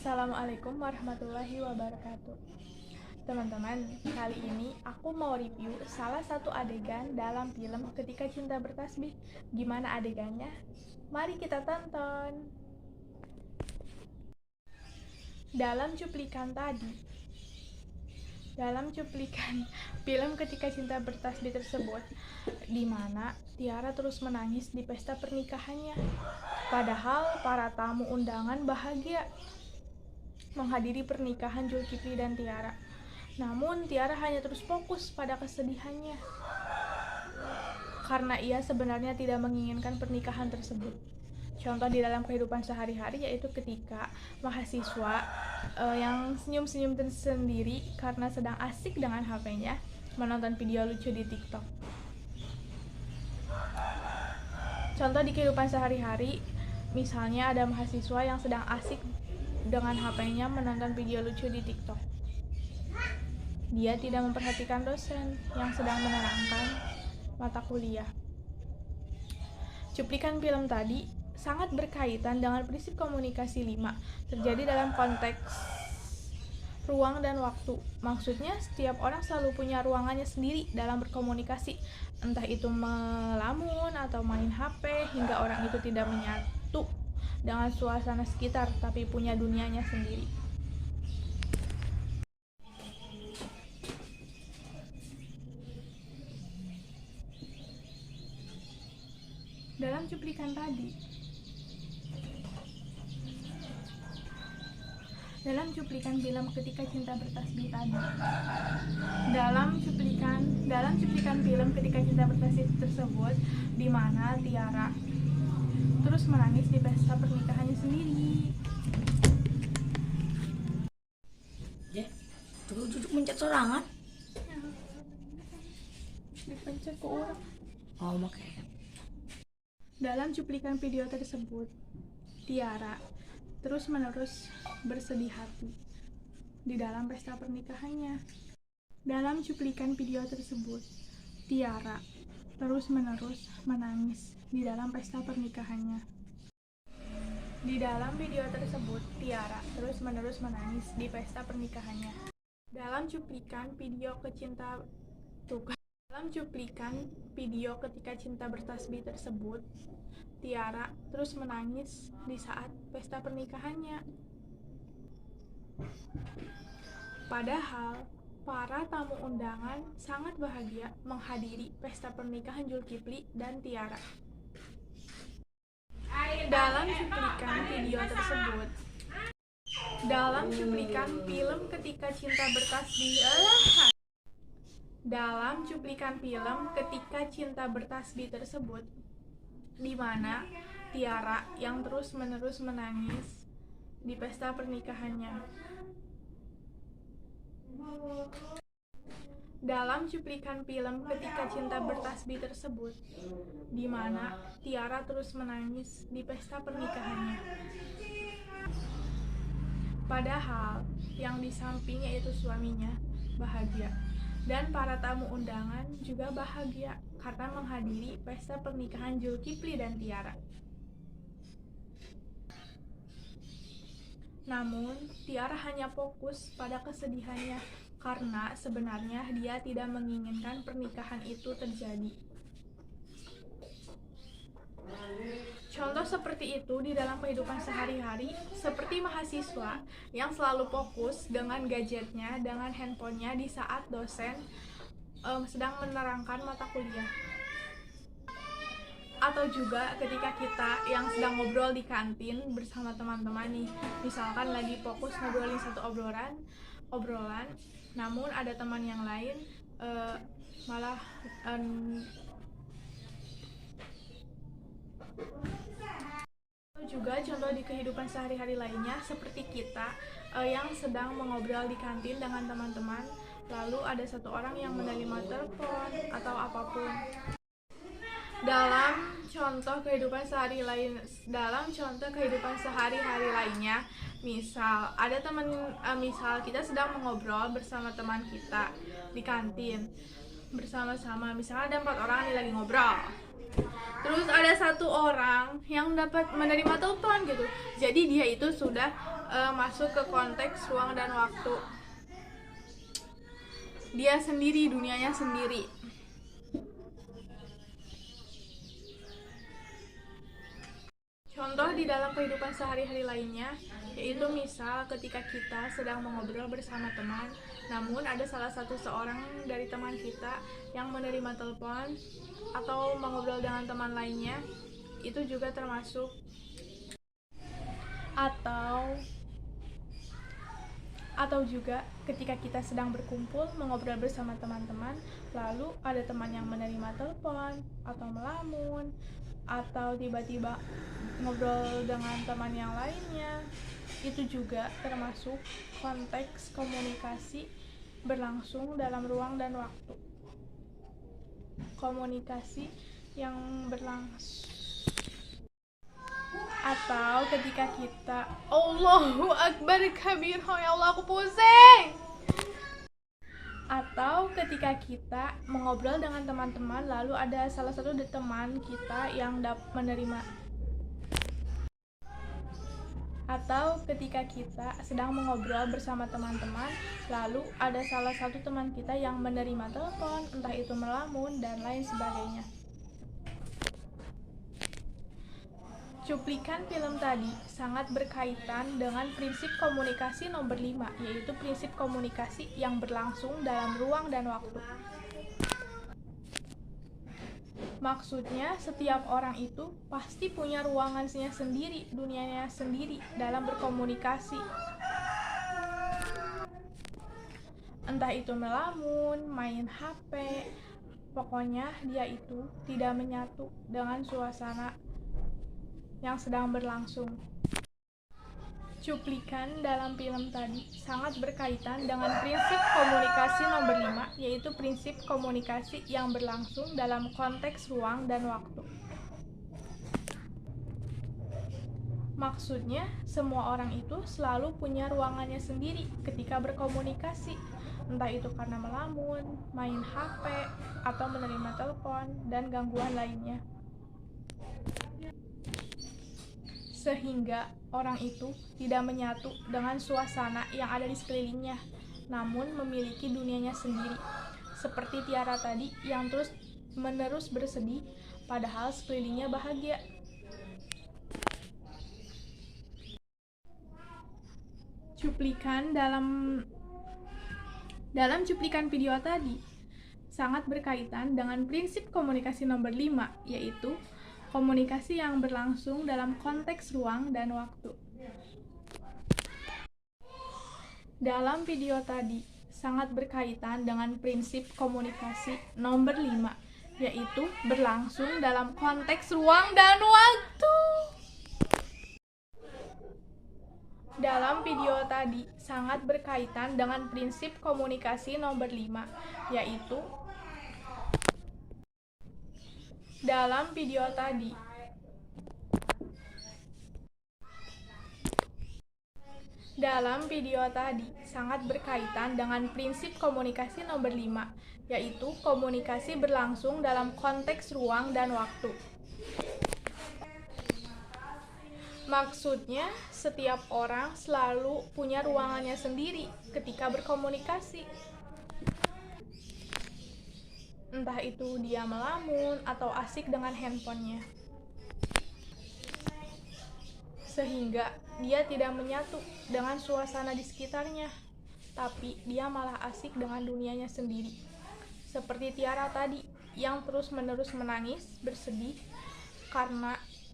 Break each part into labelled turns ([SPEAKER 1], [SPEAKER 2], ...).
[SPEAKER 1] Assalamualaikum warahmatullahi wabarakatuh. Teman-teman, kali ini aku mau review salah satu adegan dalam film Ketika Cinta Bertasbih. Gimana adegannya? Mari kita tonton. Dalam cuplikan film Ketika Cinta Bertasbih tersebut, di mana Tiara terus menangis di pesta pernikahannya. Padahal para tamu undangan bahagia menghadiri pernikahan Zulkifli dan Tiara. Namun Tiara hanya terus fokus pada kesedihannya karena ia sebenarnya tidak menginginkan pernikahan tersebut. Contoh di dalam kehidupan sehari-hari yaitu ketika mahasiswa yang senyum-senyum tersendiri karena sedang asik dengan HP-nya menonton video lucu di TikTok. Contoh di kehidupan sehari-hari, misalnya ada mahasiswa yang sedang asik dengan HP-nya menonton video lucu di TikTok. Dia tidak memperhatikan dosen yang sedang menerangkan mata kuliah. Cuplikan film tadi sangat berkaitan dengan prinsip komunikasi 5, terjadi dalam konteks ruang dan waktu. Maksudnya setiap orang selalu punya ruangannya sendiri dalam berkomunikasi, entah itu melamun atau main HP, hingga orang itu tidak menyatu dengan suasana sekitar tapi punya dunianya sendiri. Dalam cuplikan film Ketika Cinta Bertasbih tadi, dalam cuplikan film Ketika Cinta Bertasbih tersebut, di mana Tiara terus menangis di pesta pernikahannya sendiri.
[SPEAKER 2] Duduk mencet sorangan.
[SPEAKER 1] Dipencet ke orang.
[SPEAKER 2] Oh, oke.
[SPEAKER 1] Dalam cuplikan video tersebut, Tiara terus-menerus bersedih hati di dalam pesta pernikahannya. Dalam cuplikan video tersebut, Tiara terus-menerus menangis di dalam pesta pernikahannya. Di dalam video tersebut, Tiara terus-menerus menangis di pesta pernikahannya. Dalam cuplikan video Ketika Cinta Bertasbih tersebut, Tiara terus menangis di saat pesta pernikahannya. Padahal para tamu undangan sangat bahagia menghadiri pesta pernikahan Zulkifli dan Tiara. Dalam cuplikan film Ketika Cinta Bertasbih tersebut, di mana Tiara yang terus-menerus menangis di pesta pernikahannya. Dalam cuplikan film Ketika Cinta Bertasbih tersebut, di mana Tiara terus menangis di pesta pernikahannya. Padahal yang di sampingnya itu suaminya bahagia, dan para tamu undangan juga bahagia karena menghadiri pesta pernikahan Zulkifli dan Tiara. Namun, Tiara hanya fokus pada kesedihannya karena sebenarnya dia tidak menginginkan pernikahan itu terjadi. Contoh seperti itu di dalam kehidupan sehari-hari, seperti mahasiswa yang selalu fokus dengan gadgetnya, dengan handphonenya di saat dosen sedang menerangkan mata kuliah. Atau juga ketika kita yang sedang ngobrol di kantin bersama teman-teman nih, misalkan lagi fokus ngobrolin satu obrolan, namun ada teman yang lain malah juga contoh di kehidupan sehari-hari lainnya seperti kita yang sedang mengobrol di kantin dengan teman-teman, lalu ada satu orang yang menerima telepon atau apapun. Dalam contoh kehidupan sehari-hari lainnya, misal ada misal kita sedang mengobrol bersama teman kita di kantin bersama-sama, misalnya ada 4 orang yang lagi ngobrol, terus ada satu orang yang dapat menerima telepon gitu, jadi dia itu sudah masuk ke konteks ruang dan waktu. Dia sendiri, dunianya sendiri. Contoh di dalam kehidupan sehari-hari lainnya, yaitu misal ketika kita sedang mengobrol bersama teman, namun ada salah satu seorang dari teman kita yang menerima telepon atau mengobrol dengan teman lainnya, itu juga termasuk. Atau juga ketika kita sedang berkumpul mengobrol bersama teman-teman, lalu ada teman yang menerima telepon atau melamun, atau tiba-tiba ngobrol dengan teman yang lainnya, itu juga termasuk konteks komunikasi berlangsung dalam ruang dan waktu. Komunikasi yang berlangsung. Atau ketika kita Allahu Akbar kabir, ya Allah aku pusing. Atau ketika kita mengobrol dengan teman-teman, lalu ada salah satu teman kita yang menerima. Atau ketika kita sedang mengobrol bersama teman-teman, lalu ada salah satu teman kita yang menerima telepon, entah itu melamun dan lain sebagainya. Cuplikan film tadi sangat berkaitan dengan prinsip komunikasi nomor 5, yaitu prinsip komunikasi yang berlangsung dalam ruang dan waktu. Maksudnya, setiap orang itu pasti punya ruangannya sendiri, dunianya sendiri dalam berkomunikasi. Entah itu melamun, main HP, pokoknya dia itu tidak menyatu dengan suasana yang sedang berlangsung. Cuplikan dalam film tadi sangat berkaitan dengan prinsip komunikasi nomor 5, yaitu prinsip komunikasi yang berlangsung dalam konteks ruang dan waktu. Maksudnya, semua orang itu selalu punya ruangannya sendiri ketika berkomunikasi, entah itu karena melamun, main HP, atau menerima telepon, dan gangguan lainnya. Sehingga orang itu tidak menyatu dengan suasana yang ada di sekelilingnya, namun memiliki dunianya sendiri. Seperti Tiara tadi yang terus-menerus bersedih, padahal sekelilingnya bahagia. Cuplikan dalam cuplikan video tadi sangat berkaitan dengan prinsip komunikasi nomor 5, yaitu komunikasi yang berlangsung dalam konteks ruang dan waktu. Dalam video tadi sangat berkaitan dengan prinsip komunikasi nomor 5, yaitu berlangsung dalam konteks ruang dan waktu. Dalam video tadi sangat berkaitan dengan prinsip komunikasi nomor 5, yaitu dalam video tadi sangat berkaitan dengan prinsip komunikasi nomor 5, yaitu komunikasi berlangsung dalam konteks ruang dan waktu. Maksudnya, setiap orang selalu punya ruangannya sendiri ketika berkomunikasi. Entah itu dia melamun atau asik dengan handphonenya. Sehingga dia tidak menyatu dengan suasana di sekitarnya, tapi dia malah asik dengan dunianya sendiri. Seperti Tiara tadi yang terus-menerus menangis, bersedih karena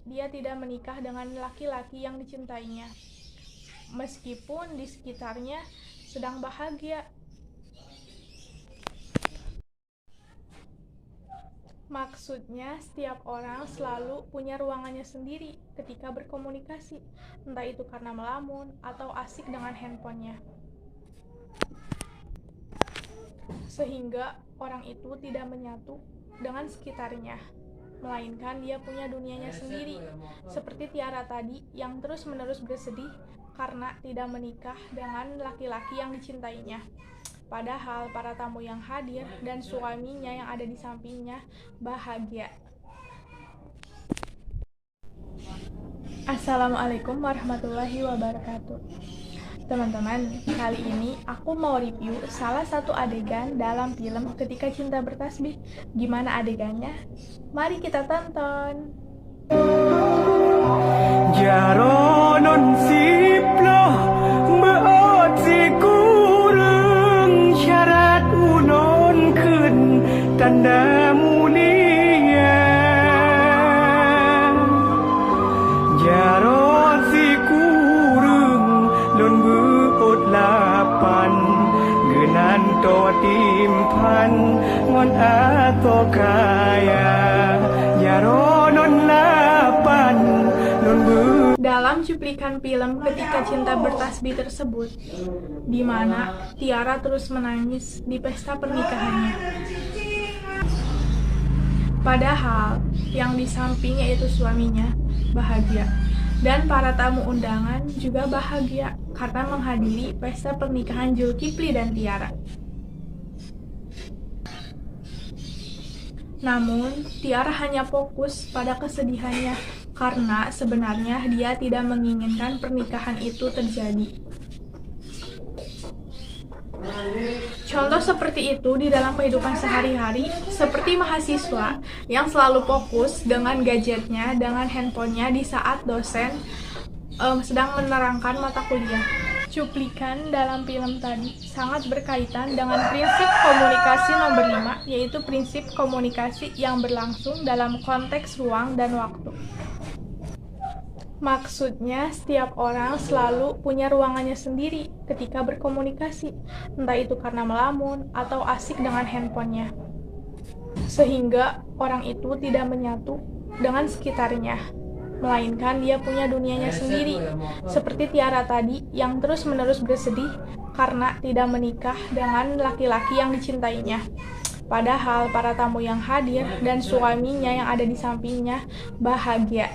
[SPEAKER 1] dia tidak menikah dengan laki-laki yang dicintainya, meskipun di sekitarnya sedang bahagia. Maksudnya, setiap orang selalu punya ruangannya sendiri ketika berkomunikasi, entah itu karena melamun atau asik dengan handphonenya. Sehingga orang itu tidak menyatu dengan sekitarnya, melainkan dia punya dunianya sendiri. Seperti Tiara tadi yang terus-menerus bersedih karena tidak menikah dengan laki-laki yang dicintainya. Padahal para tamu yang hadir dan suaminya yang ada di sampingnya bahagia. Assalamualaikum warahmatullahi wabarakatuh. Teman-teman, kali ini aku mau review salah satu adegan dalam film Ketika Cinta Bertasbih. Gimana adegannya? Mari kita tonton.
[SPEAKER 3] Jaronon siploh meot si kurang syarat unon kun tanda mulia Jaron si kurang lon beot lapan genan to timpan ngon ato kaya Jaronon lapan lon beot
[SPEAKER 1] Dalam cuplikan film Ketika Cinta Bertasbih tersebut, di mana Tiara terus menangis di pesta pernikahannya. Padahal yang di sampingnya itu suaminya bahagia, dan para tamu undangan juga bahagia karena menghadiri pesta pernikahan Zulkifli dan Tiara. Namun, Tiara hanya fokus pada kesedihannya karena sebenarnya dia tidak menginginkan pernikahan itu terjadi. Contoh seperti itu di dalam kehidupan sehari-hari, seperti mahasiswa yang selalu fokus dengan gadgetnya, dengan handphonenya di saat dosen sedang menerangkan mata kuliah. Cuplikan dalam film tadi sangat berkaitan dengan prinsip komunikasi nomor 5, yaitu prinsip komunikasi yang berlangsung dalam konteks ruang dan waktu. Maksudnya, setiap orang selalu punya ruangannya sendiri ketika berkomunikasi, entah itu karena melamun atau asik dengan handphonenya. Sehingga orang itu tidak menyatu dengan sekitarnya, melainkan dia punya dunianya sendiri, seperti Tiara tadi yang terus-menerus bersedih karena tidak menikah dengan laki-laki yang dicintainya. Padahal para tamu yang hadir dan suaminya yang ada di sampingnya bahagia